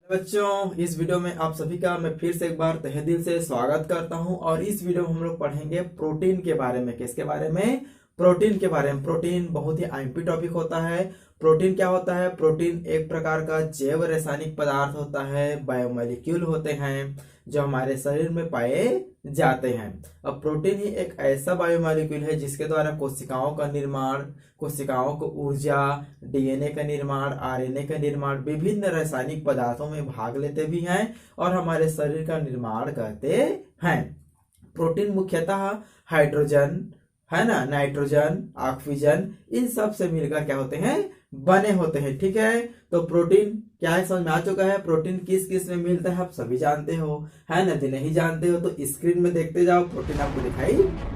बच्चों, इस वीडियो में आप सभी का मैं फिर से एक बार तहे दिल से स्वागत करता हूं। और इस वीडियो में हम लोग पढ़ेंगे प्रोटीन के बारे में। किसके बारे में? प्रोटीन के बारे में। प्रोटीन बहुत ही आईएमपी टॉपिक होता है। प्रोटीन क्या होता है? प्रोटीन एक प्रकार का जैव रासायनिक पदार्थ होता है, बायोमोलिक्यूल होते हैं जो हमारे शरीर में पाए जाते हैं। अब प्रोटीन ही एक ऐसा बायोमोलिक्यूल है जिसके द्वारा कोशिकाओं का निर्माण, कोशिकाओं को ऊर्जा, डीएनए का निर्माण, आरएनए का निर्माण, विभिन्न रासायनिक पदार्थों में भाग लेते भी हैं और हमारे शरीर का निर्माण करते हैं। प्रोटीन मुख्यतः हाइड्रोजन, है ना, नाइट्रोजन, ऑक्सीजन, इन सब से मिलकर क्या होते हैं? बने होते हैं। ठीक है, तो प्रोटीन क्या है समझ में आ चुका है। प्रोटीन किस किस में मिलता है आप सभी जानते हो, है ना। यदि नहीं जानते हो तो स्क्रीन में देखते जाओ, प्रोटीन आपको दिखाई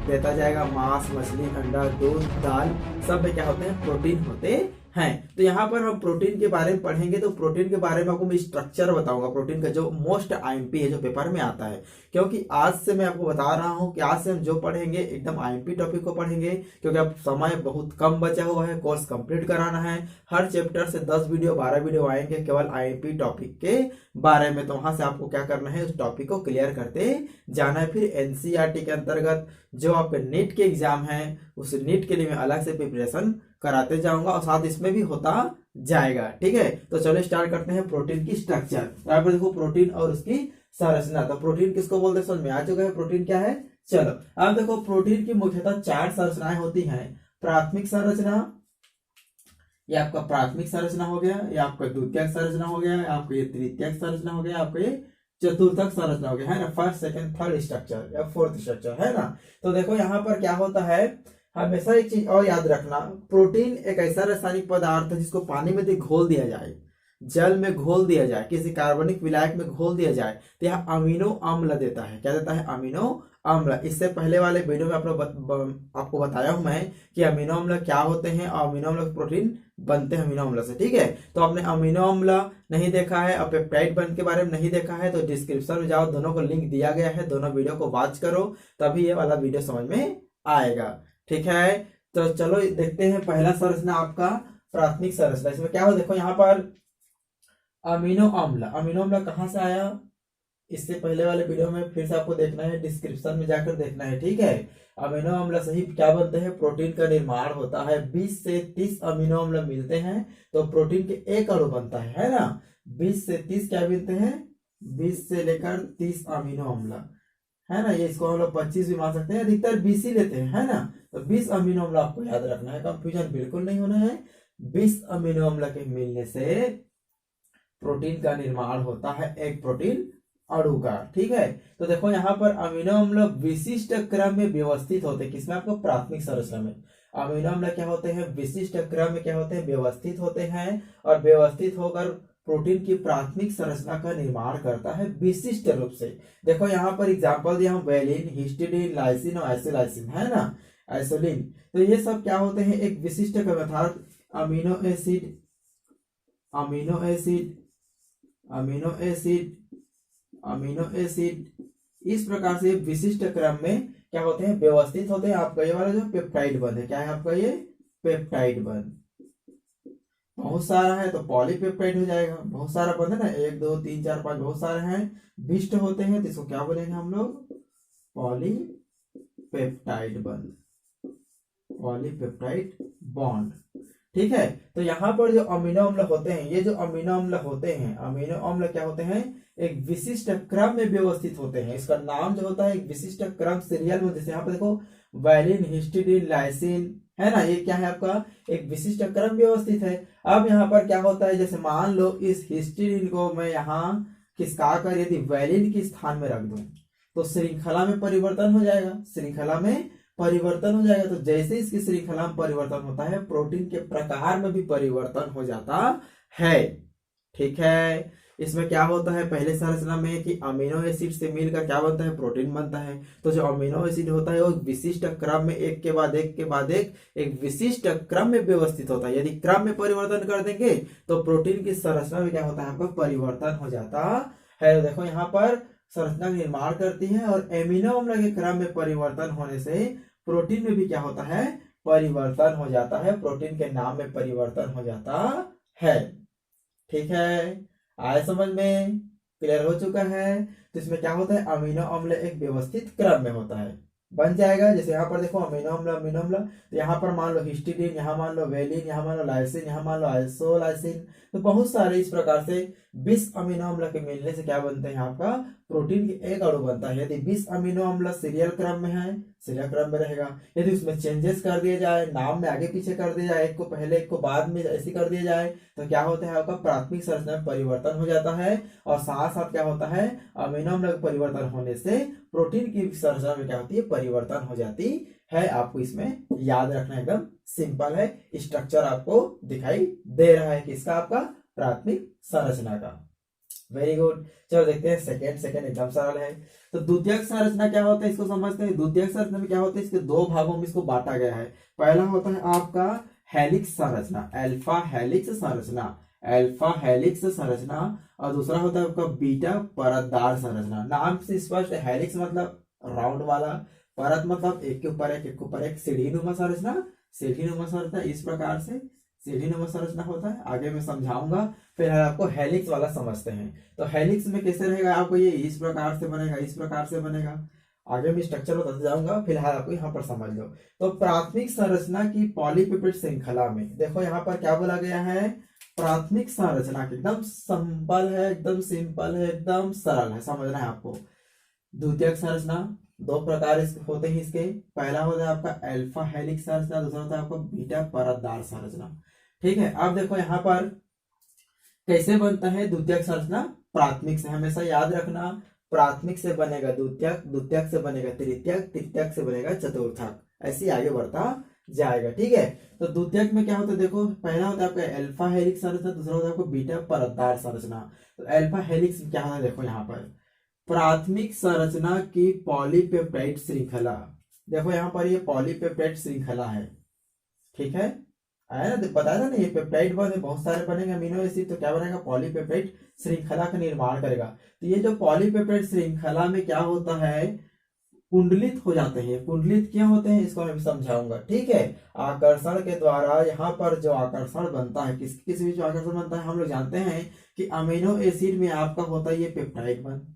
देता जाएगा। मांस, मछली, अंडा, दूध, दाल, सब में क्या होते हैं? प्रोटीन होते हैं। तो यहाँ पर हम प्रोटीन के बारे में पढ़ेंगे। तो प्रोटीन के बारे में आपको मैं स्ट्रक्चर बताऊंगा, प्रोटीन का जो मोस्ट आईएमपी है, जो पेपर में आता है। क्योंकि आज से मैं आपको बता रहा हूँ कि आज से हम जो पढ़ेंगे एकदम आईएमपी टॉपिक को पढ़ेंगे, क्योंकि अब समय बहुत कम बचा हुआ है, कोर्स कंप्लीट कराना है। हर चैप्टर से 10 वीडियो 12 वीडियो आएंगे केवल आईएमपी टॉपिक के बारे में। तो वहां से आपको क्या करना है? उस टॉपिक को क्लियर करते जाना है। फिर एनसीईआरटी के अंतर्गत जो आपके नीट के एग्जाम है, उस नीट के लिए मैं अलग से प्रिपरेशन कराते जाऊंगा और साथ इसमें भी होता जाएगा। ठीक है, तो चलो स्टार्ट करते हैं प्रोटीन की स्ट्रक्चर। यहाँ पर देखो प्रोटीन और उसकी संरचना। तो प्रोटीन किसको बोलते हैं समझ में आ चुका है। प्रोटीन क्या है? चलो अब देखो, प्रोटीन की मुख्यतः 4 संरचनाएं होती हैं। प्राथमिक संरचना, ये आपका प्राथमिक संरचना हो गया, ये आपका द्वितीयक संरचना हो गया, आपका ये तृतीयक संरचना हो गया, आपका ये चतुर्थक संरचना हो गया, है ना। फर्स्ट, सेकंड, थर्ड स्ट्रक्चर या फोर्थ स्ट्रक्चर, है ना। तो देखो यहाँ पर क्या होता है, हमेशा एक चीज और याद रखना, प्रोटीन एक ऐसा रासायनिक पदार्थ है जिसको पानी में घोल दिया जाए, जल में घोल दिया जाए, किसी कार्बनिक विलायक में घोल दिया जाए तो यह अमीनो अम्ल देता है। क्या देता है? अमीनो अम्ल। इससे पहले वाले वीडियो में आपको बताया हूं मैं कि अमीनो अम्ल क्या होते हैं और अमीनो अम्ल प्रोटीन बनते हैं अमीनो अम्ल से। ठीक है, तो आपने अमीनो अम्ल नहीं देखा है और पेप्टाइड बॉन्ड के बारे में नहीं देखा है तो डिस्क्रिप्शन में जाओ, दोनों को लिंक दिया गया है, दोनों वीडियो को वॉच करो, तभी ये वाला वीडियो समझ में आएगा। ठीक है, तो चलो देखते हैं पहला संरचना आपका प्राथमिक संरचना। इसमें क्या हो, देखो यहाँ पर अमीनो अम्ल। अमीनो अम्ल कहाँ से आया? इससे पहले वाले वीडियो में फिर से आपको देखना है, डिस्क्रिप्शन में जाकर देखना है। ठीक है, अमीनो अम्ल से ही क्या बनते हैं? प्रोटीन का निर्माण होता है। 20 से 30 अमीनो अम्ल मिलते हैं तो प्रोटीन के एक अणु बनता है ना। 20 से 30 क्या मिलते हैं? 20 से लेकर 30 अमीनो अम्ल, है ना। ये इसको हम लोग 25 भी मान सकते हैं, अधिकतर 20 ही लेते हैं, है ना। तो 20 अमीनो अम्ल आपको याद रखना है, कंफ्यूजन बिल्कुल नहीं होना है। 20 अमीनो अम्ल के मिलने से प्रोटीन का निर्माण होता है, एक प्रोटीन अणु का। ठीक है, तो देखो यहाँ पर अमीनो अम्ल विशिष्ट क्रम में व्यवस्थित होते हैं। किसमें? आपको प्राथमिक संरचना में। अमीनो अम्ल क्या होते हैं? विशिष्ट क्रम में क्या होते हैं? व्यवस्थित होते हैं और व्यवस्थित होकर प्रोटीन की प्राथमिक संरचना का निर्माण करता है विशिष्ट रूप से। देखो यहाँ पर एग्जांपल दिया हूं, वेलिन, हिस्टिडीन, लाइसिन और आइसोलाइसिन, है ना, आइसोलिन। तो ये सब क्या होते हैं? एक विशिष्ट क्रम, अर्थात amino acid, amino acid, amino acid, amino acid, इस प्रकार से विशिष्ट क्रम में क्या होते हैं? व्यवस्थित होते हैं। आपका ये वाला जो पेप्टाइड बंध है, क्या है आपका ये? पेप्टाइड बंध। बहुत सारा है तो पॉलीपेप्टाइड हो जाएगा। बहुत सारा बंध है ना, 1 2 3 4 5, बहुत सारे हैं, विशिष्ट होते हैं तो इसको क्या बोलेंगे हम लोग? पॉलीपेप्टाइड बंध, पॉलीपेप्टाइड बॉन्ड। ठीक है, तो यहाँ पर जो अमीनो अम्ल होते हैं, ये जो अमीनो अम्ल होते हैं, अमीनो अम्ल क्या होते हैं? एक विशिष्ट क्रम में व्यवस्थित होते हैं। इसका नाम जो होता है एक विशिष्ट क्रम, सीरियल में। जैसे यहाँ पर देखो वैलिन, हिस्टिडीन, लाइसिन, है ना, ये क्या है आपका? एक विशिष्ट क्रम व्यवस्थित है। अब यहाँ पर क्या होता है, जैसे मान लो इस हिस्टिडीन को मैं यहाँ खिसका कर यदि वैलिन के स्थान में रख दूं तो श्रृंखला में परिवर्तन हो जाएगा, श्रृंखला में परिवर्तन हो जाएगा। तो जैसे इसकी श्रृंखला में परिवर्तन होता है, प्रोटीन के प्रकार में भी परिवर्तन हो जाता है। ठीक है, इसमें क्या होता है पहले संरचना में कि अमीनो एसिड से मिलकर क्या बनता है? प्रोटीन बनता है। तो जो अमीनो एसिड होता है वो विशिष्ट क्रम में एक के बाद एक के बाद एक विशिष्ट क्रम में व्यवस्थित होता है। यदि क्रम में परिवर्तन कर देंगे तो प्रोटीन की संरचना में क्या होता है? आपका परिवर्तन हो जाता है। तो देखो यहाँ पर संरचना का निर्माण करती है और एमिनो अम्ल के क्रम में परिवर्तन होने से प्रोटीन में भी क्या होता है? परिवर्तन हो जाता है। प्रोटीन के नाम में परिवर्तन हो जाता है। ठीक है, आया समझ में? क्लियर हो चुका है? तो इसमें क्या होता है, अमीनो अम्ल एक व्यवस्थित क्रम में होता है, बन जाएगा। जैसे यहाँ पर देखो अमीनो अम्ल, तो यहाँ पर मान लो हिस्टीडीन, यहाँ मान लो वेलिन, यहाँ मान लो लाइसिन, यहाँ मान लो आइसोलाइसिन, तो बहुत सारे इस प्रकार से 20 अमीनो अम्ल के मिलने से क्या बनते हैं, आपका प्रोटीन के एक अणु बनता है। यदि 20 अमीनो अम्ल सीरियल क्रम में है, सीरियल क्रम में रहेगा। यदि उसमें चेंजेस कर दिए जाए, नाम में आगे पीछे कर दिया जाए, एक को पहले एक को बाद में ऐसे कर दिया जाए, तो क्या होता है, आपका प्राथमिक संरचना में परिवर्तन हो जाता है। और साथ साथ क्या होता है, अमीनो अम्ल के परिवर्तन होने से प्रोटीन की संरचना में क्या होती है, परिवर्तन हो जाती है। आपको इसमें याद रखना एकदम सिंपल है, स्ट्रक्चर आपको दिखाई दे रहा है किसका, आपका प्राथमिक संरचना का। Very good. चलो देखते हैं सेकंड एकदम सरल है। तो द्वितीयक संरचना क्या होता है, इसको समझते हैं। द्वितीयक संरचना में क्या होता है, इसके दो भागों में इसको बांटा गया है। पहला होता है आपका हेलिक्स संरचना, अल्फा हेलिक्स संरचना, अल्फा हेलिक्स संरचना, और दूसरा होता है आपका बीटा परतदार संरचना। नाम से स्पष्ट, हेलिक्स मतलब राउंड वाला, परत मतलब एक के ऊपर एक, एक के ऊपर एक, सीढ़ीनुमा संरचना, सीढ़ीनुमा संरचना इस प्रकार से सीढ़ीनुमा संरचना होता है। आगे मैं समझाऊंगा, फिलहाल आपको हेलिक्स वाला समझते हैं। तो हेलिक्स में कैसे रहेगा, आपको ये इस प्रकार से बनेगा, इस प्रकार से बनेगा। आगे मैं स्ट्रक्चर बताते जाऊंगा, फिलहाल आपको यहाँ पर समझ लो। तो प्राथमिक संरचना की पॉलीपेप्टाइड श्रृंखला में देखो यहाँ पर क्या बोला गया है, प्राथमिक संरचना की एकदम सिंपल है, एकदम सिंपल है, एकदम सरल है, समझना है आपको। द्वितीयक संरचना दो प्रकार होते हैं इसके। पहला होता है आपका अल्फा हेलिक्स संरचना, दूसरा होता है आपका बीटा परतदार संरचना। ठीक है, अब देखो यहाँ पर कैसे बनता है द्वितीयक संरचना, प्राथमिक से, हमेशा याद रखना, प्राथमिक से बनेगा द्वितीयक, द्वितीयक से बनेगा तृतीयक, तृतीयक से बनेगा चतुर्थक, ऐसे आगे बढ़ता जाएगा। ठीक है, तो द्वितीयक में क्या होता है, देखो पहला होता है आपका अल्फा हेलिक्स संरचना, दूसरा होता है आपको बीटा परतदार संरचना। तो अल्फा हेलिक्स क्या होता है, देखो यहाँ पर प्राथमिक संरचना की पॉलीपेप्टाइड श्रृंखला, देखो यहाँ पर ये पॉलीपेप्टाइड श्रृंखला है। ठीक है, आया ना, बताया था ना, ये पेप्टाइड बने, बहुत सारे बनेंगे अमीनो एसिड, तो क्या बनेगा, पॉलीपेप्टाइड श्रृंखला का निर्माण करेगा। तो ये जो पॉलीपेप्टाइड श्रृंखला में क्या होता है, कुंडलित हो जाते हैं। कुंडलित क्या होते हैं, इसको मैं समझाऊंगा। ठीक है, आकर्षण के द्वारा यहाँ पर जो आकर्षण बनता है, किस किस बीच आकर्षण बनता है, हम लोग जानते हैं कि अमीनो एसिड में आपका होता है ये पेप्टाइड बंध।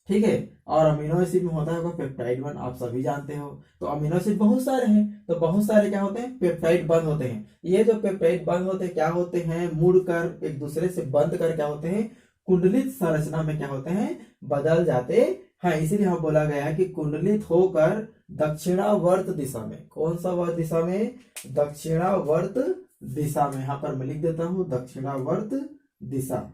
ठीक है, और अमीनो एसिड में होता है आपका पेप्टाइड बंध, आप सभी जानते हो। तो अमीनो एसिड बहुत सारे हैं, तो बहुत सारे क्या होते हैं, पेप्टाइड बंध होते हैं। ये जो पेप्टाइड बंध होते हैं क्या होते हैं, मुड़कर एक दूसरे से बंध कर क्या होते हैं, कुंडलित संरचना में क्या होते हैं, बदल जाते हैं। इसीलिए हम बोला गया है कि कुंडलित होकर दक्षिणावर्त दिशा में, कौन सा वर्त दिशा में, दक्षिणावर्त दिशा में, यहां पर मैं लिख देता हूं दक्षिणावर्त दिशा,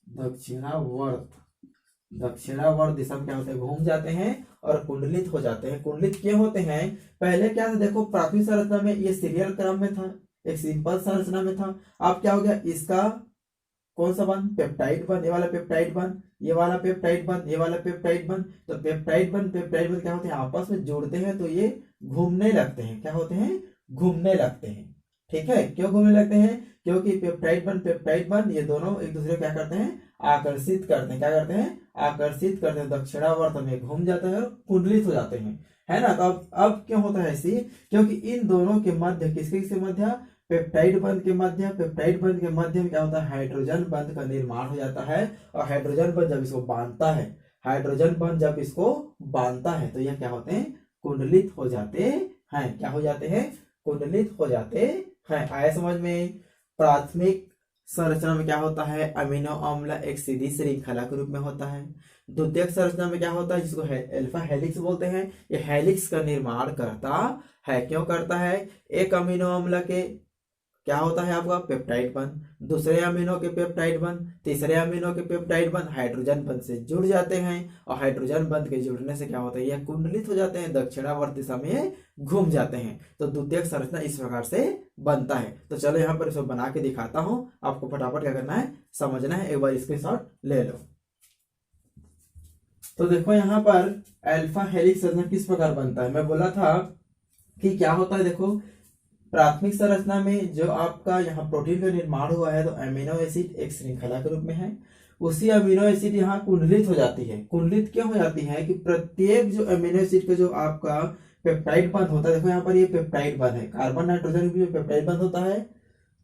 दक्षिणावर्त दिशा में क्या होते हैं, घूम जाते हैं और कुंडलित हो जाते हैं। कुंडलित क्यों होते हैं, पहले क्या था, देखो प्राथमिक संरचना में ये सीरियल क्रम में था, एक सिंपल संरचना में था। अब क्या हो गया, इसका कौन सा बंध, पेप्टाइड बंध, ये वाला पेप्टाइड बंध, ये वाला पेप्टाइड बंध, ये वाला पेप्टाइड बंध। तो पेप्टाइड बंध क्या होते हैं, आपस में जुड़ते हैं तो ये घूमने लगते हैं, क्या होते हैं, घूमने लगते हैं। ठीक है, क्यों घूमने लगते हैं, क्योंकि पेप्टाइड बंध ये दोनों एक दूसरे को क्या करते हैं, आकर्षित करते हैं, क्या करते हैं, आकर्षित करते हैं, दक्षिणावर्त में घूम जाते हैं और कुंडलित हो जाते हैं, है ना। तो अब क्यों होता है ऐसी, क्योंकि इन दोनों के मध्य, किसके मध्य, पेप्टाइड बंध के मध्य, पेप्टाइड बंध के मध्य में क्या होता है, हाइड्रोजन बंध का निर्माण हो जाता है। और हाइड्रोजन बंध जब इसको बांधता है, हाइड्रोजन बंध जब इसको बांधता है, तो यह क्या होते हैं, कुंडलित हो जाते हैं। क्या हो जाते हैं, कुंडलित हो जाते हैं। आया समझ में। प्राथमिक संरचना में क्या होता है, अमीनो अम्ल एक सीधी श्रृंखला के रूप में होता है। द्वितीयक संरचना में क्या होता है, जिसको अल्फा हेलिक्स बोलते हैं, ये हेलिक्स का निर्माण करता है। क्यों करता है, एक अमीनो अम्ल के क्या होता है आपका पेप्टाइड बंध, दूसरे अमीनो के पेप्टाइड बंध, तीसरे अमीनो के पेप्टाइड बंध हाइड्रोजन बंध से जुड़ जाते हैं। और हाइड्रोजन बंध के जुड़ने से क्या होता है, यह कुंडलित हो जाते हैं, दक्षिणावर्त दिशा में घूम जाते हैं। तो द्वितीयक संरचना इस प्रकार से बनता है। तो चलो यहाँ पर इसको बना के दिखाता हूं, आपको फटाफट क्या करना है, समझना है। एक बार स्क्रीनशॉट ले लो। तो देखो यहाँ पर अल्फा हेलिक्स संरचना किस प्रकार बनता है, मैं बोला था कि क्या होता है, देखो प्राथमिक संरचना में जो आपका यहाँ प्रोटीन का निर्माण हुआ है, तो अमीनो एसिड एक श्रृंखला के रूप में है, उसी अमीनो एसिड यहाँ कुंडलित हो जाती है। कुंडलित क्यों हो जाती है कि प्रत्येक जो अमीनो एसिड का जो आपका पेप्टाइड बंध होता है, देखो यहाँ पर ये पेप्टाइड बंध है, कार्बन नाइट्रोजन के बीच में पेप्टाइड बंध होता है,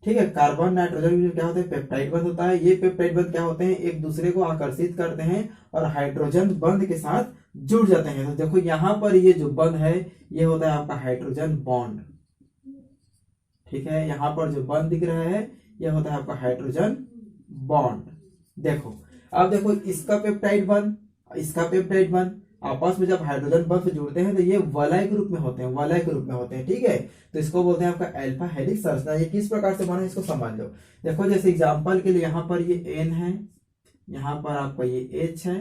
ठीक है, कार्बन नाइट्रोजन के बीच में क्या होता है, पेप्टाइड बंध होता है। ये पेप्टाइड बंध क्या होते हैं, एक दूसरे को आकर्षित करते हैं और हाइड्रोजन बंध के साथ जुड़ जाते हैं। तो देखो यहाँ पर ये जो बंध है ये होता है आपका हाइड्रोजन बॉन्ड, ठीक है, यहाँ पर जो बंध दिख रहा है ये होता है आपका हाइड्रोजन बॉन्ड। देखो अब देखो इसका पेप्टाइड बंध, इसका पेप्टाइड बंध आपस में जब हाइड्रोजन बंध से जुड़ते हैं तो ये वलय के रूप में होते हैं, वलय के रूप में होते हैं, ठीक है। तो इसको बोलते हैं आपका अल्फा हेलिक्स संरचना। ये किस प्रकार से बना है इसको समझ लो। देखो जैसे एग्जांपल के लिए यहाँ पर ये एन है, यहाँ पर आपका ये एच है,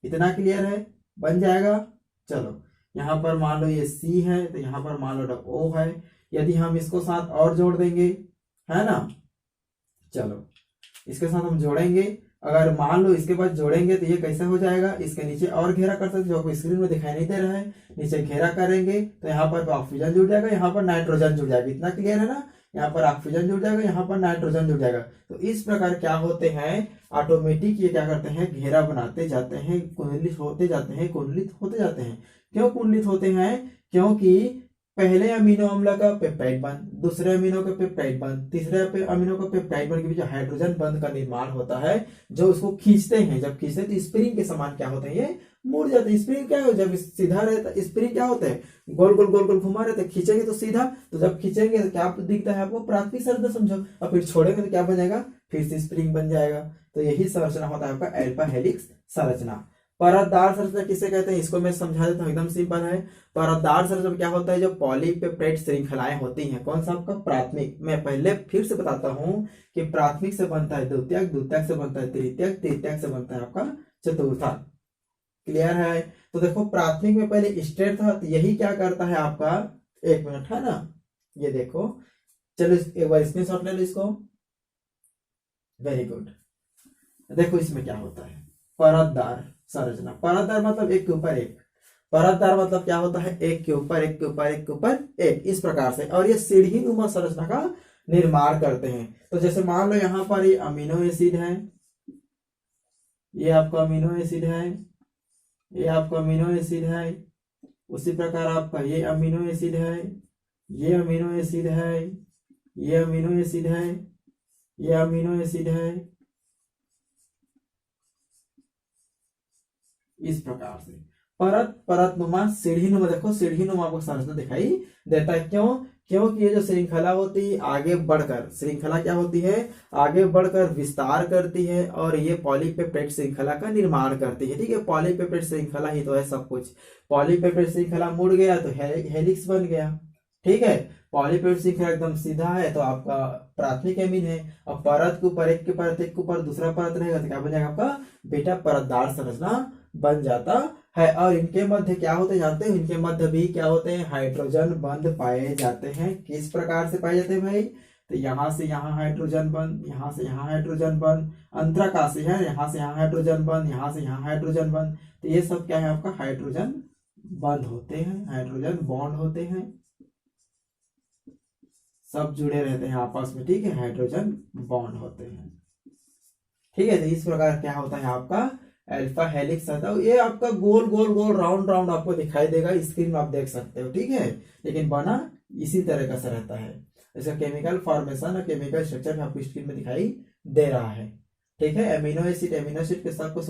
इतना क्लियर है, बन जाएगा। चलो यहाँ पर मान लो ये सी है, तो यहाँ पर मान लो ओ है। यदि हम इसको साथ और जोड़ देंगे, है ना, चलो इसके साथ हम जोड़ेंगे, अगर मान लो इसके बाद जोड़ेंगे तो ये कैसे हो जाएगा, इसके नीचे और घेरा कर सकते, जो आपको स्क्रीन में दिखाई नहीं दे रहा है, नीचे घेरा करेंगे तो यहाँ पर ऑक्सीजन जुड़ जाएगा, यहाँ पर नाइट्रोजन जुड़ जाएगा, इतना क्लियर है ना, यहाँ पर ऑक्सीजन जुड़ जाएगा, यहाँ पर नाइट्रोजन जुड़ जाएगा। तो इस प्रकार क्या होते हैं, ऑटोमेटिक ये क्या करते हैं, घेरा बनाते जाते हैं, कुंडलित होते जाते हैं, कुंडलित होते जाते हैं। क्यों कुंडलित होते हैं, क्योंकि पहले अमीनो अम्ल का पेप्टाइड बंध, दूसरे अमीनो का पेप्टाइड बंध, तीसरे अमीनो का पेप्टाइड बंध के बीच हाइड्रोजन बंध का निर्माण होता है, जो उसको खींचते हैं। जब खींचते हैं तो स्प्रिंग के समान क्या होते हैं, ये मुड़ जाते हैं। स्प्रिंग क्या हो, जब सीधा रहता है स्प्रिंग क्या होता है, गोल गोल गोल गोल घुमा रहता है, खींचेंगे तो सीधा, तो जब खींचेंगे तो क्या दिखता है आपको, प्राथमिक संरचना समझो, और फिर छोड़ेंगे तो क्या बन जाएगा, फिर से स्प्रिंग बन जाएगा। तो यही संरचना होता है आपका अल्फा हेलिक्स संरचना। परतदार संरचना किसे कहते हैं, इसको मैं समझा देता हूँ, एकदम सिंपल है। परतदार संरचना क्या होता है, जो पॉलीपेप्टाइड श्रृंखलाएं होती हैं, कौन सा आपका प्राथमिक, मैं पहले फिर से बताता हूँ कि प्राथमिक से बनता है द्वितीयक, द्वितीयक से बनता है तृतीयक, तृतीयक से बनता है आपका चतुर्थक। क्लियर है। तो देखो प्राथमिक में पहले स्टेट था, तो यही क्या करता है आपका, एक मिनट है ना, ये देखो, चलो एक बार स्क्रीनशॉट ले लो इसको, वेरी गुड। देखो इसमें क्या होता है, परतदार संरचना। परतदार मतलब एक के ऊपर एक, परतदार मतलब क्या होता है, एक के ऊपर एक के ऊपर एक के ऊपर एक, इस प्रकार से। और ये सीढ़ी नुमा संरचना का निर्माण करते हैं। तो जैसे मान लो यहाँ पर ये अमीनो एसिड है, ये आपका अमीनो एसिड है, ये आपका अमीनो एसिड है, उसी प्रकार आपका ये अमीनो एसिड है, ये अमीनो एसिड है, ये अमीनो एसिड है, ये अमीनो एसिड है, इस प्रकार से परत परत नुमा सीढ़ी नुमा। देखो सीढ़ी नुमा आपको संरचना दिखाई देता है, क्यों, क्योंकि ये जो श्रृंखला होती है आगे बढ़कर, श्रृंखला क्या होती है, आगे बढ़कर विस्तार करती है और ये पॉलीपेप्टाइड श्रृंखला का निर्माण करती है, ठीक है। पॉलीपेप्टाइड श्रृंखला ही तो है सब कुछ। पॉलीपेप्टाइड श्रृंखला मुड़ गया तो हेलिक्स बन गया, ठीक है। पॉलीपेप्टाइड श्रृंखला एकदम सीधा है तो आपका प्राथमिक एमीन है, और परत के ऊपर एक के परत एक के ऊपर दूसरा परत रहेगा तो क्या बन जाएगा आपका बेटा परतदार संरचना बन जाता है। और इनके मध्य क्या होते जानते हैं, इनके मध्य भी क्या होते हैं, हाइड्रोजन बंध पाए जाते हैं। किस प्रकार से पाए जाते हैं भाई, तो यहाँ से यहाँ हाइड्रोजन बंध, यहाँ से यहाँ हाइड्रोजन बंध, अंतराकाशी है, यहाँ से यहाँ हाइड्रोजन बंध, यहाँ से यहाँ हाइड्रोजन बंध। तो ये सब क्या है आपका हाइड्रोजन बंध होते हैं, हाइड्रोजन बॉन्ड होते हैं, सब जुड़े रहते हैं आपस में, ठीक है, हाइड्रोजन बॉन्ड होते हैं, ठीक है। तो इस प्रकार क्या होता है आपका अल्फा हेलिक्स आता है। ये आपका गोल गोल गोल राउंड राउंड आपको दिखाई देगा, स्क्रीन में आप देख सकते हो, ठीक है, लेकिन बना इसी तरह का से रहता है। इसका केमिकल फॉर्मेशन और केमिकल स्ट्रक्चर आपको स्क्रीन में दिखाई दे रहा है, ठीक है। अमीनो एसिड के सबको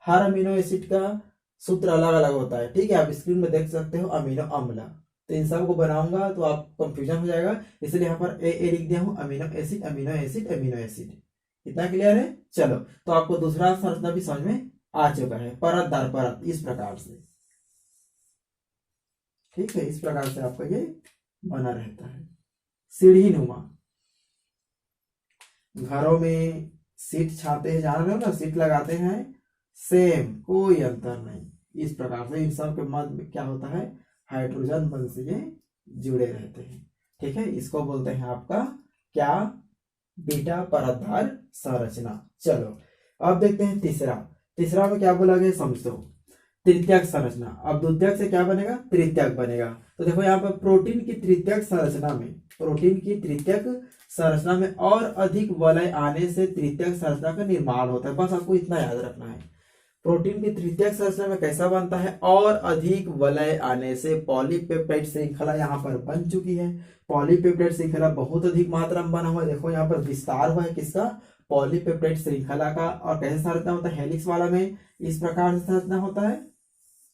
हर अमीनो एसिड का सूत्र अलग अलग होता है, ठीक है, आप स्क्रीन में देख सकते हो अमीनो अम्ल। तो इन सब को बनाऊंगा तो आप कंफ्यूजन हो जाएगा, इसलिए यहाँ पर ए लिख दिया हूँ, amino acid amino acid amino acid. इतना क्लियर है। चलो तो आपको दूसरा संरचना भी समझ में आ चुका है, परत दर परत, इस प्रकार से, ठीक है, इस प्रकार से आपका ये बना रहता है सीढ़ी नुमा। घरों में सीट छाते हैं, जान रहे हो ना, सीट लगाते हैं, सेम, कोई अंतर नहीं। इस प्रकार से इन सब के मध्य में क्या होता है, हाइड्रोजन बंध से ये जुड़े रहते हैं, ठीक है। इसको बोलते हैं आपका क्या, बीटा परतदार संरचना। चलो अब देखते हैं तीसरा। तीसरा में क्या बोला गया समझो, तृतीयक संरचना। अब द्वितीयक से क्या बनेगा, तृतीयक बनेगा। तो देखो यहाँ पर प्रोटीन की तृतीयक संरचना में, प्रोटीन की तृतीयक संरचना में और अधिक वलय आने से तृतीयक संरचना का निर्माण होता है। बस आपको इतना याद रखना है, प्रोटीन की तृतीयक संरचना में कैसा बनता है, और अधिक वलय आने से पॉलीपेप्टाइड श्रृंखला यहाँ पर बन चुकी है। पॉलीपेप्टाइड श्रृंखला बहुत अधिक मात्रा में बना हुआ है। देखो यहाँ पर विस्तार हुआ है किसका, पॉलीपेप्टाइड श्रृंखला का। और कैसे संरचना होता है, हेलिक्स वाला में इस प्रकार से संरचना होता है।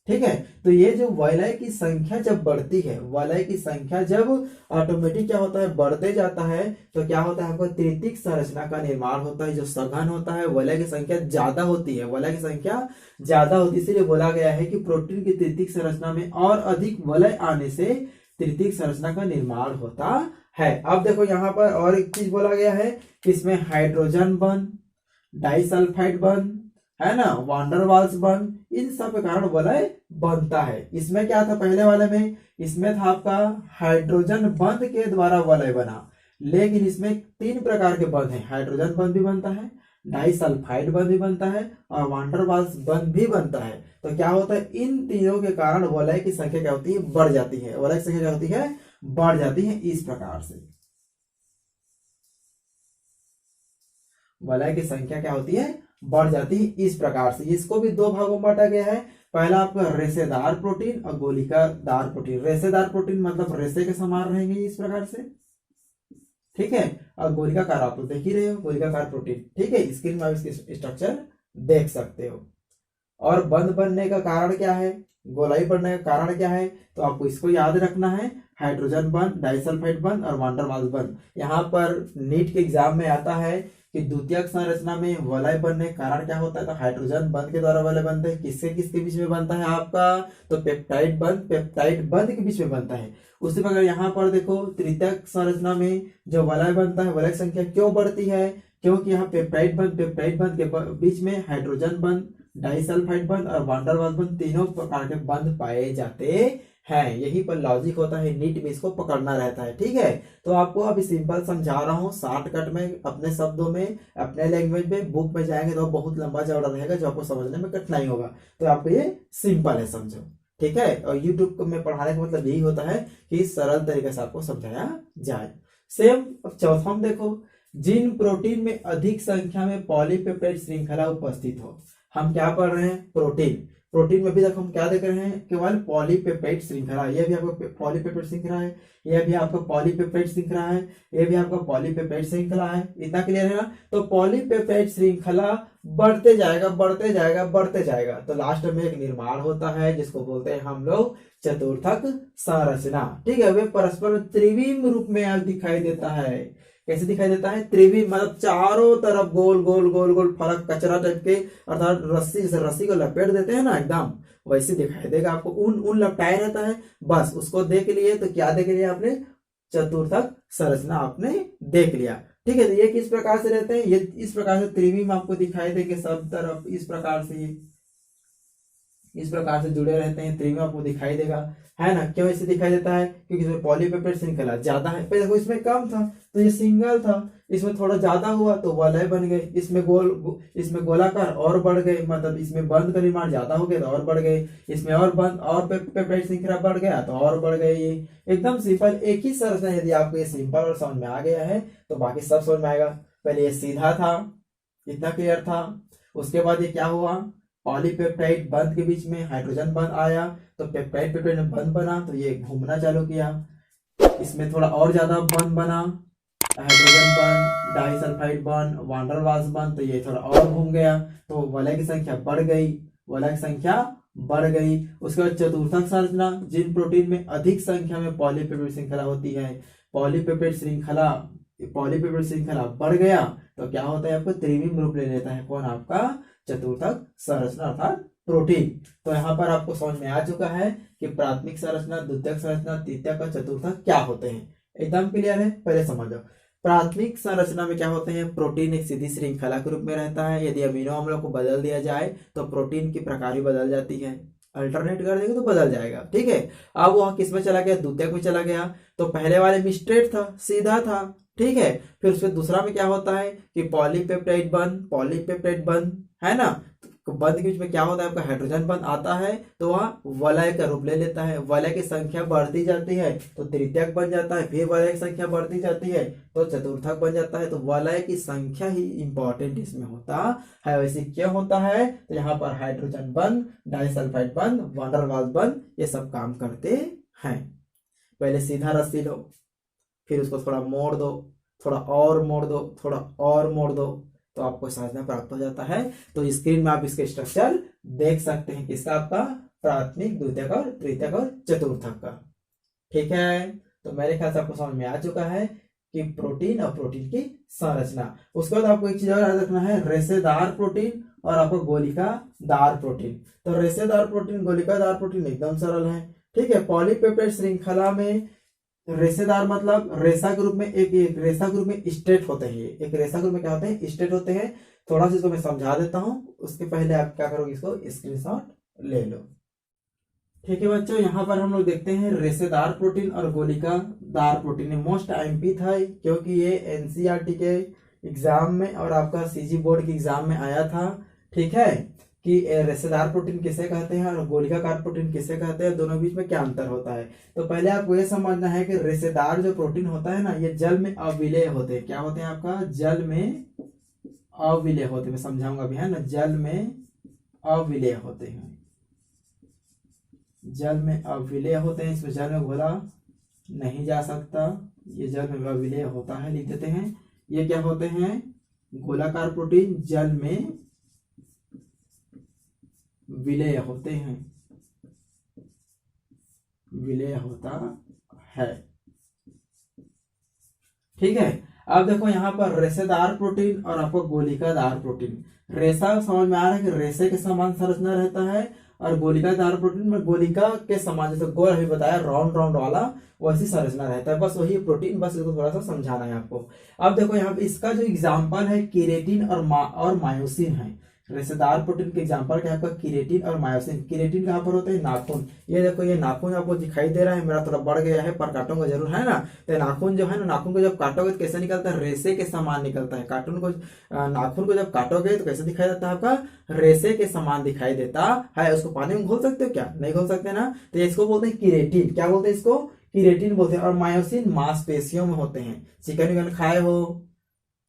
ठीक है, तो ये जो वलय की संख्या जब बढ़ती है, वलय की संख्या जब ऑटोमेटिक क्या होता है, बढ़ते जाता है, तो क्या होता है, हमको तृतीयक संरचना का निर्माण होता है। जो सघन होता है, वलय की संख्या ज्यादा होती है, वलय की संख्या ज्यादा होती है। इसीलिए बोला गया है कि प्रोटीन की तृतीयक संरचना में और अधिक वलय आने से तृतीयक संरचना का निर्माण होता है। अब देखो यहाँ पर और एक चीज बोला गया है कि इसमें हाइड्रोजन बंध, डाइसल्फाइड बंध, है ना, वांडर वाल्स बंध, इन सब के कारण वलय बनता है। इसमें क्या था, पहले वाले में इसमें था आपका हाइड्रोजन बंध के द्वारा वलय बना, लेकिन इसमें 3 प्रकार के बंध हैं। हाइड्रोजन बंध भी बनता है, डाइसल्फाइड बंध भी बनता है, और वांडर वाल्स बंध भी बनता है। तो क्या होता है, इन तीनों के कारण वलय की संख्या क्या होती है, बढ़ जाती है। वलय की संख्या क्या होती है, बढ़ जाती है। इस प्रकार से वलय की संख्या क्या होती है, बढ़ जाती है। इस प्रकार से इसको भी 2 भागों में बांटा गया है। पहला आपका रेशेदार प्रोटीन और गोलिकादार प्रोटीन। रेशेदार प्रोटीन मतलब रेशे के समान रहेंगे इस प्रकार से, ठीक है। और गोलिकाकार आप तो देख ही रहे हो, गोलिकाकार प्रोटीन, ठीक है। स्क्रीन में आप इसकी स्ट्रक्चर देख सकते हो। और बंध बनने का कारण क्या है, गोलाई बनने का कारण क्या है, तो आपको इसको याद रखना है, हाइड्रोजन बंध, डाइसल्फाइड बंध और वांडर वाल्स बंध। यहाँ पर नीट के एग्जाम में आता है कि द्वितीयक संरचना में वलय बनने का कारण क्या होता है, तो हाइड्रोजन बंध के द्वारा वलय बनते हैं। किसके किसके बीच में बनता है आपका, तो पेप्टाइड बंध के बीच में बनता है। उसी प्रकार यहाँ पर देखो तृतीयक संरचना में जो वलय बनता है, वलय संख्या क्यों बढ़ती है, क्योंकि यहाँ पेप्टाइड बंध के बीच में हाइड्रोजन बंध, डाइसल्फाइड बंध और वांडर वाल्स बंध, तीनों प्रकार के बंध पाए जाते हैं। यही पर लॉजिक होता है, नीट में इसको पकड़ना रहता है, ठीक है। तो आपको अभी सिंपल समझा रहा हूँ, शॉर्टकट में, अपने शब्दों में, अपने लैंग्वेज में। बुक में जाएंगे तो बहुत लंबा चौड़ा रहेगा, जो आपको समझने में कठिनाई होगा। तो आपको ये सिंपल है, समझो, ठीक है। और यूट्यूब में पढ़ाने का मतलब यही होता है कि सरल तरीके से आपको समझाया जाए। सेम अब चौथा में देखो, जिन प्रोटीन में अधिक संख्या में पॉलीपेप्टाइड श्रृंखला उपस्थित हो। हम क्या पढ़ रहे हैं, प्रोटीन। प्रोटीन में भी देखो हम क्या देख रहे हैं, केवल पॉलीपेप्टाइड श्रृंखला। ये भी आपका पॉलीपेप्टाइड श्रृंखला है, यह भी आपका पॉलीपेप्टाइड श्रृंखला है, ये भी आपका पॉलीपेप्टाइड श्रृंखला है। इतना क्लियर है ना। तो पॉलीपेप्टाइड श्रृंखला बढ़ते जाएगा, बढ़ते जाएगा, बढ़ते जाएगा, तो लास्ट में एक निर्माण होता है जिसको बोलते हैं हम लोग चतुर्थक संरचना, ठीक है। वे परस्पर त्रिविम रूप में दिखाई देता है। कैसे दिखाई देता है, त्रिविम मतलब चारों तरफ गोल गोल गोल गोल फलक कचरा टाइप के, अर्थात रस्सी, जैसे रस्सी को लपेट देते हैं ना, एकदम वैसे दिखाई देगा आपको। ऊन लपटाया रहता है, बस उसको देख लिए। तो क्या देख लिया आपने, चतुर्थक संरचना आपने देख लिया, ठीक है। तो ये किस प्रकार से रहते हैं, ये इस प्रकार से त्रिविम आपको दिखाई देंगे सब तरफ, इस प्रकार से, ये इस प्रकार से जुड़े रहते हैं। त्रिविम आपको दिखाई देगा, है ना। क्यों ऐसे दिखाई देता है, क्योंकि इसमें पॉलीपेप्टाइड श्रृंखला ज्यादा है। पहले देखो इसमें कम था तो ये सिंगल था, इसमें थोड़ा ज्यादा हुआ तो वलय बन गए। इसमें इसमें गोलाकार और बढ़ गए, मतलब इसमें बंध का निर्माण ज्यादा हो गया तो और बढ़ गए। इसमें और बंध और पेप्टाइड श्रृंखला बढ़ गया तो और बढ़ गए। ये एकदम सिंपल एक ही संरचना। यदि आपको ये सिंपल और समझ में आ गया है तो बाकी सब समझ में आएगा। पहले ये सीधा था, इतना क्लियर था। उसके बाद ये क्या हुआ, पॉलीपेप्टाइड बंध के बीच में हाइड्रोजन बंध आया तो पेप्टाइड बंध बना, तो ये घूमना चालू किया। इसमें थोड़ा और ज्यादा बंध बना, हाइड्रोजन बंध, डाइसल्फाइड बंध, वांडर वाल्स बंध, तो ये थोड़ा और घूम गया, तो वलय की संख्या बढ़ गई, वलय की संख्या बढ़ गई। उसके बाद चतुर्थक संरचना, जिन प्रोटीन में अधिक संख्या में पॉलीपेप्टाइड श्रृंखला होती है, पॉलीपेप्टाइड श्रृंखला बढ़ गया तो क्या होता है, आपको त्रिविम रूप ले लेता है। कौन, आपका चतुर्थक संरचना अर्थात प्रोटीन। तो यहाँ पर आपको समझ में आ चुका है कि प्राथमिक संरचना, द्वितीयक संरचना, तृतीयक और चतुर्थक क्या होते हैं। एकदम क्लियर है, पहले समझो। प्राथमिक संरचना में क्या होते हैं, प्रोटीन एक सीधी श्रृंखला के रूप में रहता है। यदि अमीनो अम्लों को बदल दिया जाए तो प्रोटीन की प्रकार भी बदल जाती है, अल्टरनेट कर देंगे तो बदल जाएगा, ठीक है। अब वह किस में चला गया, द्वितीयक में चला गया। तो पहले वाले में स्ट्रेट था, सीधा था, ठीक है। फिर उसमें दूसरा में क्या होता है कि पॉलीपेप्टाइड बंध, है ना, बंध के बीच में क्या होता है आपका हाइड्रोजन बंध आता है तो वह वलय का रूप ले लेता है। वलय की संख्या बढ़ती जाती है तो तृतीयक बन जाता है, फिर वलय की संख्या बढ़ती जाती है तो चतुर्थक बन जाता है। तो वलय की संख्या ही इंपॉर्टेंट इसमें होता है। वैसे क्या होता है तो यहाँ पर हाइड्रोजन बंध, डाइसल्फाइड बंध, वैन डर वाल्स बंध ये सब काम करते हैं। पहले सीधा रस्सी लो, फिर उसको थोड़ा मोड़ दो, थोड़ा और मोड़ दो, थोड़ा और मोड़ दो, तो आपको समझना प्राप्त हो जाता है। तो स्क्रीन में आप इसके स्ट्रक्चर देख सकते हैं किसका, आपका प्राथमिक, द्वितीयक और तृतीयक और चतुर्थक का। ठीक है, तो मेरे ख्याल से आपको समझ में आ चुका है कि प्रोटीन और प्रोटीन की संरचना। उसके बाद आपको एक चीज और याद रखना है, रेशेदार प्रोटीन और आपको गोलिकादार प्रोटीन। तो रेशेदार प्रोटीन, गोलिकादार प्रोटीन एकदम सरल है। ठीक है, पॉलीपेप्टाइड श्रृंखला में रेशेदार मतलब रेशा ग्रुप में एक रेशा ग्रुप में स्टेट होते हैं। एक रेशा ग्रुप में क्या होते हैं, स्टेट होते हैं। थोड़ा सा इसको मैं समझा देता हूं, उसके पहले आप क्या करोगे, इसको स्क्रीनशॉट ले लो। ठीक है बच्चों, यहाँ पर हम लोग देखते हैं रेशेदार प्रोटीन और गोलिकादार प्रोटीन। मोस्ट आईएमपी था क्योंकि ये एनसीईआरटी के एग्जाम में और आपका सीजी बोर्ड के एग्जाम में आया था। ठीक है, कि रेशेदार प्रोटीन किसे कहते हैं और गोलिकाकार प्रोटीन किसे कहते हैं, दोनों बीच में क्या अंतर होता है। तो पहले आपको ये समझना है कि रेशेदार जो प्रोटीन होता है ना, ये जल में अविलेय होते हैं। क्या होते हैं आपका, जल में अविलेय होते हैं। मैं समझाऊंगा अभी, है ना, जल में अविलेय होते हैं। जल में अविलेय होते हैं, इसमें जल में घोला नहीं जा सकता, ये जल में अविलेय होता है, लिख देते हैं। ये क्या होते हैं, गोलाकार प्रोटीन जल में विलय होते हैं, विलय होता है। ठीक है, अब देखो यहाँ पर रेशेदार प्रोटीन और आपको गोलिकादार प्रोटीन। रेशा समझ में आ रहा है कि रेशे के समान संरचना रहता है, और गोलिकादार प्रोटीन में गोलिका के समान, जैसे गोल अभी बताया राउंड राउंड वाला, वैसी संरचना रहता है। बस वही प्रोटीन, बस इसको थोड़ा सा समझाना है आपको। अब देखो यहाँ पे इसका जो एग्जाम्पल है केरेटिन और मायोसिन है। रेशेदार प्रोटीन के एग्जांपल क्या है आपका, केरेटिन और मायोसिन। केरेटिन कहाँ पर होते हैं, नाखून। ये देखो, ये नाखून आपको दिखाई दे रहा है, मेरा थोड़ा बढ़ गया है पर काटूंगा जरूर, है ना। तो नाखून जो है ना, नाखून को जब काटोगे तो कैसे निकलता है, रेशे के समान निकलता है। नाखून को जब काटोगे तो कैसे दिखाई देता है आपका, रेशे के समान दिखाई देता है। उसको पानी में घोल सकते हो क्या, नहीं घोल सकते ना। तो इसको बोलते हैं केरेटिन। क्या बोलते हैं इसको, केरेटिन बोलते हैं। और मायोसिन मांसपेशियों में होते हैं। चिकन खाए हो,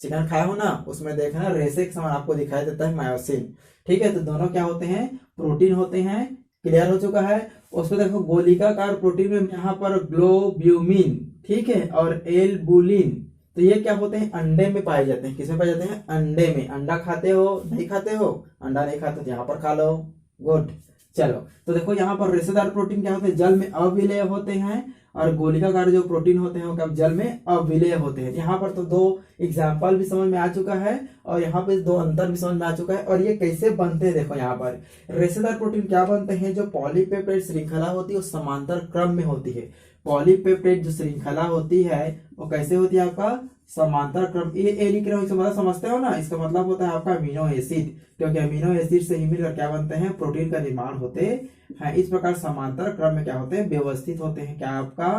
चिकन खाया हो ना, उसमें देखना रेशे के समान आपको दिखाई देता है मायोसिन। ठीक है, तो दोनों क्या होते हैं, प्रोटीन होते हैं। क्लियर हो चुका है। उसको देखो गोलिकाकार प्रोटीन में यहाँ पर ग्लोब्यूमिन, ठीक है, और एल्बुलिन, तो ये क्या होते हैं, अंडे में पाए जाते हैं। किसमें पाए जाते हैं, अंडे में। अंडा खाते हो, नहीं खाते हो, अंडा नहीं खाते तो यहाँ पर खा लो। गुड, चलो। तो देखो यहाँ पर रेशेदार प्रोटीन क्या होते हैं, जल में अविलेय होते हैं, और गोलिकाकार जो प्रोटीन होते हैं वो कब, जल में अविलेय होते हैं। यहाँ पर तो दो एग्जाम्पल भी समझ में आ चुका है, और यहाँ पे दो अंतर भी समझ में आ चुका है। और ये कैसे बनते हैं, देखो यहाँ पर रेशेदार प्रोटीन क्या बनते हैं, जो पॉलीपेप्टाइड श्रृंखला होती है वो समांतर क्रम में होती है। पॉलीपेप्टाइड जो श्रृंखला होती है वो कैसे होती है आपका, समांतर क्रम। ये लिख रहे हो, मतलब समझते हो ना, इसका मतलब होता है आपका अमीनो एसिड, क्योंकि अमीनो एसिड से ही मिलकर क्या बनते हैं, प्रोटीन का निर्माण होते हैं। इस प्रकार समांतर क्रम में क्या होते हैं, व्यवस्थित होते हैं। क्या आपका,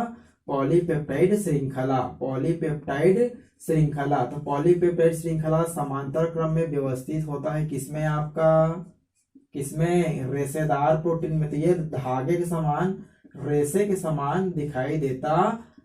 पॉलीपेप्टाइड श्रृंखला, पॉलीपेप्टाइड श्रृंखला। तो पॉलीपेप्टाइड श्रृंखला समांतर क्रम में व्यवस्थित होता है। किसमें आपका, किसमें, रेशेदार प्रोटीन में। तो ये धागे के समान, रेशे के समान दिखाई देता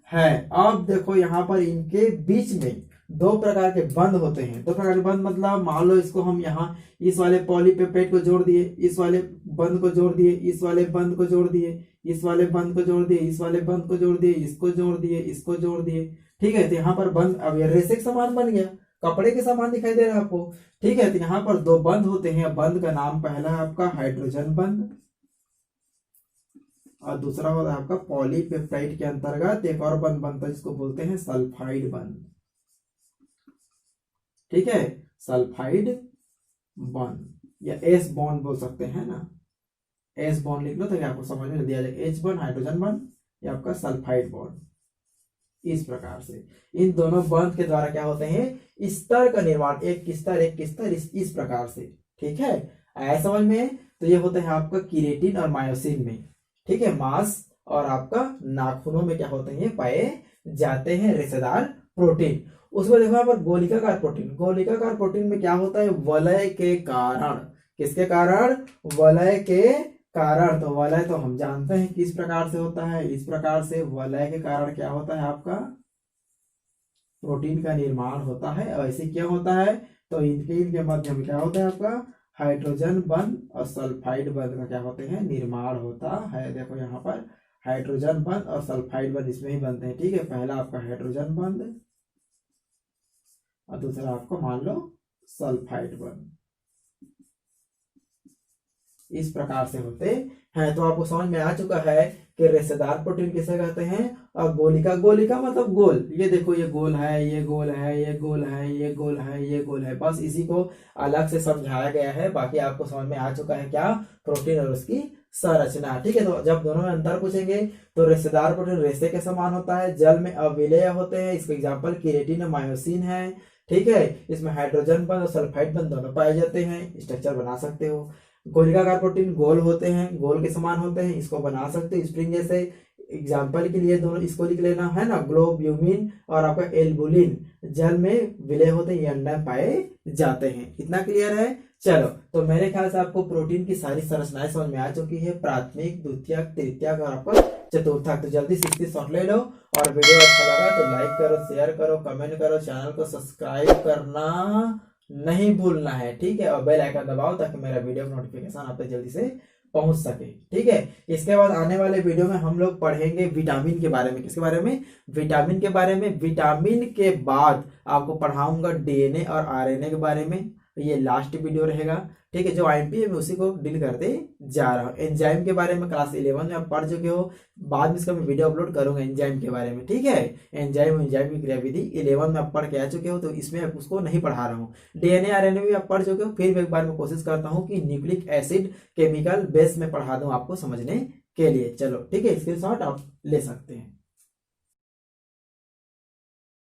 है। अब देखो यहाँ पर इनके बीच में दो प्रकार के बंध होते हैं। दो प्रकार के बंध मतलब, मान लो इसको हम यहाँ इस वाले पॉलीपेप्टाइड को जोड़ दिए, इस वाले बंध को जोड़ दिए, इस वाले बंध को जोड़ दिए, इस वाले बंध को जोड़ दिए, इस वाले बंध को जोड़ दिए, इसको जोड़ दिए, इसको जोड़ दिए। ठीक है, तो यहाँ पर बंध अब ये रेशे के समान बन गया, कपड़े के समान दिखाई दे रहा है आपको। ठीक है, तो यहाँ पर दो बंध होते हैं। बंध का नाम पहला है आपका हाइड्रोजन बंध, और दूसरा होता है आपका पॉलीपेप्टाइड के अंतर्गत एक और बंध बनता है जिसको बोलते हैं सल्फाइड बंध। ठीक है, सल्फाइड बंध या एस बॉन्ड बोल सकते हैं ना, एस बॉन्ड लिख लो तो आपको समझ में दिया जाए। एच बॉन्ड हाइड्रोजन बंध, या आपका सल्फाइड बॉन्ड। इस प्रकार से इन दोनों बंध के द्वारा क्या होते हैं, स्तर का निर्माण, एक स्तर एक स्तर, इस प्रकार से। ठीक है, आया समझ में। तो ये होता है आपका केरेटिन और मायोसिन में। ठीक है, मांस और आपका नाखूनों में क्या होते हैं, पाए जाते हैं रेशेदार प्रोटीन। उसमें देखो यहाँ पर गोलिकाकार प्रोटीन। गोलिकाकार प्रोटीन में क्या होता है, वलय के कारण किसके कारण? वलय के कारण। तो वलय तो हम जानते हैं किस प्रकार से होता है, इस प्रकार से वलय के कारण क्या होता है आपका? प्रोटीन का निर्माण होता है। और ऐसे क्या होता है? तो इनके मध्य में क्या होता है आपका? हाइड्रोजन बंध और सल्फाइड बंध का क्या होते हैं? निर्माण होता है। देखो यहाँ पर हाइड्रोजन बंध और सल्फाइड बंध इसमें ही बनते हैं। ठीक है, पहला आपका हाइड्रोजन बंध और दूसरा आपको मान लो सल्फाइड बंध, इस प्रकार से होते हैं। तो आपको समझ में आ चुका है कि रेशेदार प्रोटीन किसे कहते हैं और गोलिका। गोलिका मतलब गोल। ये देखो ये गोल है, ये गोल है, ये गोल है, ये गोल है, ये गोल है। बस इसी को अलग से समझाया गया है। बाकी आपको समझ में आ चुका है क्या? प्रोटीन और उसकी संरचना। ठीक है, तो जब दोनों में अंतर पूछेंगे तो रेशेदार प्रोटीन रेशे के समान होता है, जल में अविलेय होते हैं। इसका एग्जाम्पल केरेटिन और मायोसिन है। ठीक है, इसमें हाइड्रोजन बंध और सल्फाइड बंध दोनों पाए जाते हैं। स्ट्रक्चर बना सकते हो। गोलिकाकार प्रोटीन गोल होते हैं, गोल के समान होते हैं, इसको बना सकते हो स्प्रिंग जैसे। एग्जाम्पल के लिए दोनों इसको लिख लेना है ना, ग्लोब्यूमिन और आपका एल्बुलिन जल में विलय होते हैं, ये अंडा पाए जाते हैं। इतना क्लियर है? चलो, तो मेरे ख्याल से आपको प्रोटीन की सारी संरचनाएं समझ में आ चुकी है, प्राथमिक, द्वितीयक, तृतीयक और आपका चतुर्थक। तो जल्दी से इसकी शॉट ले लो और वीडियो अच्छा लगा तो लाइक करो, शेयर करो, कमेंट करो, चैनल को सब्सक्राइब करना नहीं भूलना है। ठीक है, और बेल आइकन दबाओ ताकि मेरा वीडियो नोटिफिकेशन आप तक जल्दी से पहुंच सके। ठीक है, इसके बाद आने वाले वीडियो में हम लोग पढ़ेंगे विटामिन के बारे में। किसके बारे में? विटामिन के बारे में। विटामिन के बाद आपको पढ़ाऊंगा डीएनए और आरएनए के बारे में। ये लास्ट वीडियो रहेगा। ठीक है, जो आईएमपी है मैं उसी को डील करते जा रहा हूँ। एंजाइम के बारे में क्लास 11 में आप पढ़ चुके हो, बाद में इसका मैं वीडियो अपलोड करूंगा एंजाइम के बारे में। ठीक है, एंजाइम की क्रियाविधि 11 में आप पढ़ के आ चुके हो, तो इसमें उसको नहीं पढ़ा रहा हूँ। डीएनए आरएनए भी आप पढ़ चुके हो। फिर एक बार मैं कोशिश करता हूँ कि न्यूक्लिक एसिड केमिकल बेस में पढ़ा दूं आपको समझने के लिए। चलो ठीक है, स्क्रीनशॉट आप ले सकते हैं।